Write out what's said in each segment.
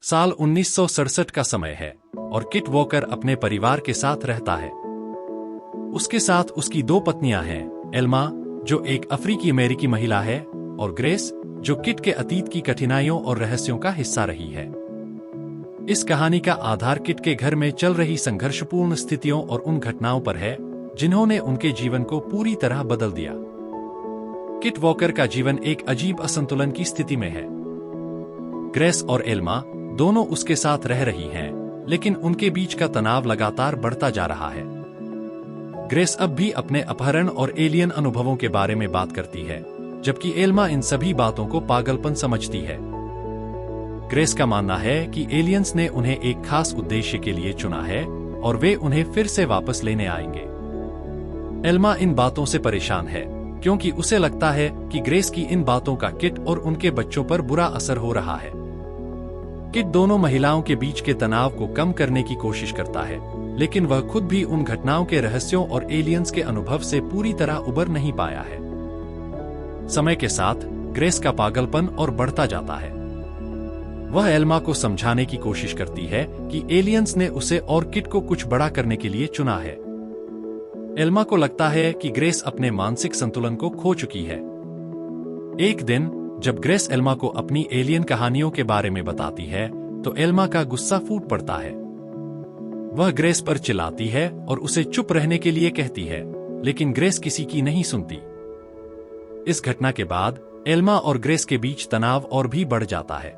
साल 1967 का समय है और किट वॉकर अपने परिवार के साथ रहता है। उसके साथ उसकी दो पत्नियां हैं, एल्मा जो एक अफ्रीकी अमेरिकी महिला है और ग्रेस जो किट के अतीत की कठिनाइयों और रहस्यों का हिस्सा रही है। इस कहानी का आधार किट के घर में चल रही संघर्षपूर्ण स्थितियों और उन घटनाओं पर है जिन्होंने उनके जीवन को पूरी तरह बदल दिया। किट वॉकर का जीवन एक अजीब असंतुलन की स्थिति में है। ग्रेस और एल्मा दोनों उसके साथ रह रही हैं, लेकिन उनके बीच का तनाव लगातार बढ़ता जा रहा है। ग्रेस अब भी अपने अपहरण और एलियन अनुभवों के बारे में बात करती है, जबकि एल्मा इन सभी बातों को पागलपन समझती है। ग्रेस का मानना है कि एलियंस ने उन्हें एक खास उद्देश्य के लिए चुना है और वे उन्हें फिर से वापस लेने आएंगे। एल्मा इन बातों से परेशान है क्योंकि उसे लगता है कि ग्रेस की इन बातों का किट और उनके बच्चों पर बुरा असर हो रहा है। किट दोनों महिलाओं के बीच के तनाव को कम करने की कोशिश करता है, लेकिन वह खुद भी उन घटनाओं के रहस्यों और एलियंस के अनुभव से पूरी तरह उबर नहीं पाया है। समय के साथ ग्रेस का पागलपन और बढ़ता जाता है। वह एल्मा को समझाने की कोशिश करती है कि एलियंस ने उसे और किट को कुछ बड़ा करने के लिए चुना है। एल्मा को लगता है कि ग्रेस अपने मानसिक संतुलन को खो चुकी है। एक दिन जब ग्रेस एल्मा को अपनी एलियन कहानियों के बारे में बताती है, तो एल्मा का गुस्सा फूट पड़ता है। वह ग्रेस पर चिल्लाती है और उसे चुप रहने के लिए कहती है, लेकिन ग्रेस किसी की नहीं सुनती। इस घटना के बाद एल्मा और ग्रेस के बीच तनाव और भी बढ़ जाता है।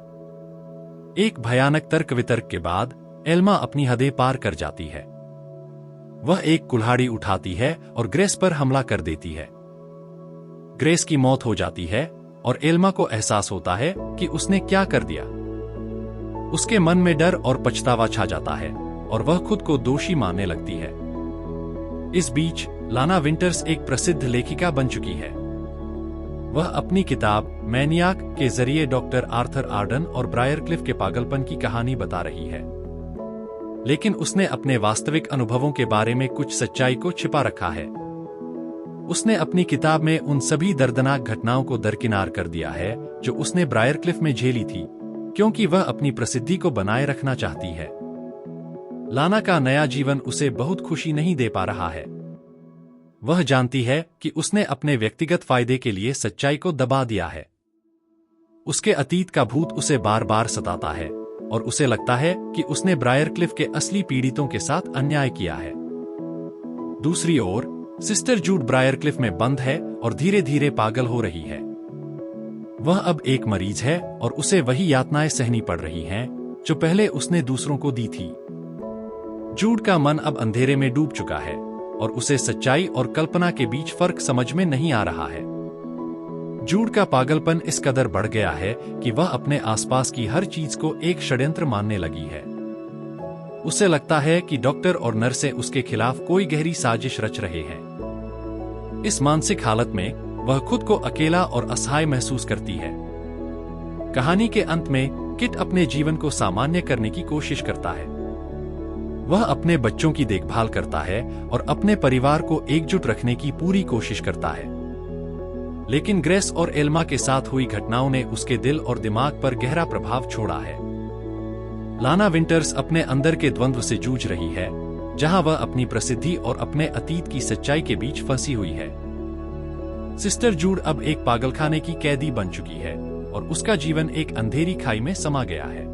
एक भयानक तर्क वितर्क के बाद एल्मा अपनी हदें पार कर जाती है। वह एक कुल्हाड़ी उठाती है और ग्रेस पर हमला कर देती है। ग्रेस की मौत हो जाती है और एल्मा को एहसास होता है कि उसने क्या कर दिया। उसके मन में डर और पछतावा छा जाता है और वह खुद को दोषी मानने लगती है। इस बीच लाना विंटर्स एक प्रसिद्ध लेखिका बन चुकी है। वह अपनी किताब मैनियाक के जरिए डॉक्टर आर्थर आर्डन और ब्रायर क्लिफ के पागलपन की कहानी बता रही है, लेकिन उसने अपने वास्तविक अनुभवों के बारे में कुछ सच्चाई को छिपा रखा है। उसने अपनी किताब में उन सभी दर्दनाक घटनाओं को दरकिनार कर दिया है जो उसने ब्रायर क्लिफ में झेली थी, क्योंकि वह अपनी प्रसिद्धि को बनाए रखना चाहती है। लाना का नया जीवन उसे बहुत खुशी नहीं दे पा रहा है। वह जानती है कि उसने अपने व्यक्तिगत फायदे के लिए सच्चाई को दबा दिया है। उसके अतीत का भूत उसे बार बार सताता है और उसे लगता है कि उसने ब्रायर क्लिफ के असली पीड़ितों के साथ अन्याय किया है। दूसरी ओर सिस्टर जूड ब्रायर क्लिफ में बंद है और धीरे धीरे पागल हो रही है। वह अब एक मरीज है और उसे वही यातनाएं सहनी पड़ रही हैं जो पहले उसने दूसरों को दी थी। जूड का मन अब अंधेरे में डूब चुका है और उसे सच्चाई और कल्पना के बीच फर्क समझ में नहीं आ रहा है। जूड का पागलपन इस कदर बढ़ गया है कि वह अपने आसपास की हर चीज को एक षड्यंत्र मानने लगी है। उसे लगता है कि डॉक्टर और नर्सें उसके खिलाफ कोई गहरी साजिश रच रहे हैं। इस मानसिक हालत में वह खुद को अकेला और असहाय महसूस करती है। कहानी के अंत में किट अपने जीवन को सामान्य करने की कोशिश करता है। वह अपने बच्चों की देखभाल करता है और अपने परिवार को एकजुट रखने की पूरी कोशिश करता है। लेकिन ग्रेस और एल्मा के साथ हुई घटनाओं ने उसके दिल और दिमाग पर गहरा प्रभाव छोड़ा है। लाना विंटर्स अपने अंदर के द्वंद्व से जूझ रही है, जहां वह अपनी प्रसिद्धि और अपने अतीत की सच्चाई के बीच फंसी हुई है। सिस्टर जूड अब एक पागलखाने की कैदी बन चुकी है और उसका जीवन एक अंधेरी खाई में समा गया है।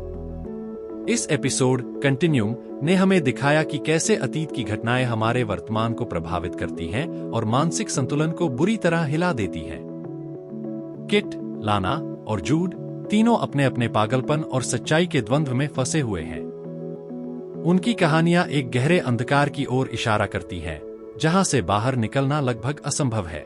इस एपिसोड कंटिन्यूम ने हमें दिखाया कि कैसे अतीत की घटनाएं हमारे वर्तमान को प्रभावित करती हैं और मानसिक संतुलन को बुरी तरह हिला देती हैं। किट, लाना और जूड तीनों अपने अपने पागलपन और सच्चाई के द्वंद्व में फंसे हुए हैं। उनकी कहानियां एक गहरे अंधकार की ओर इशारा करती हैं, जहां से बाहर निकलना लगभग असंभव है।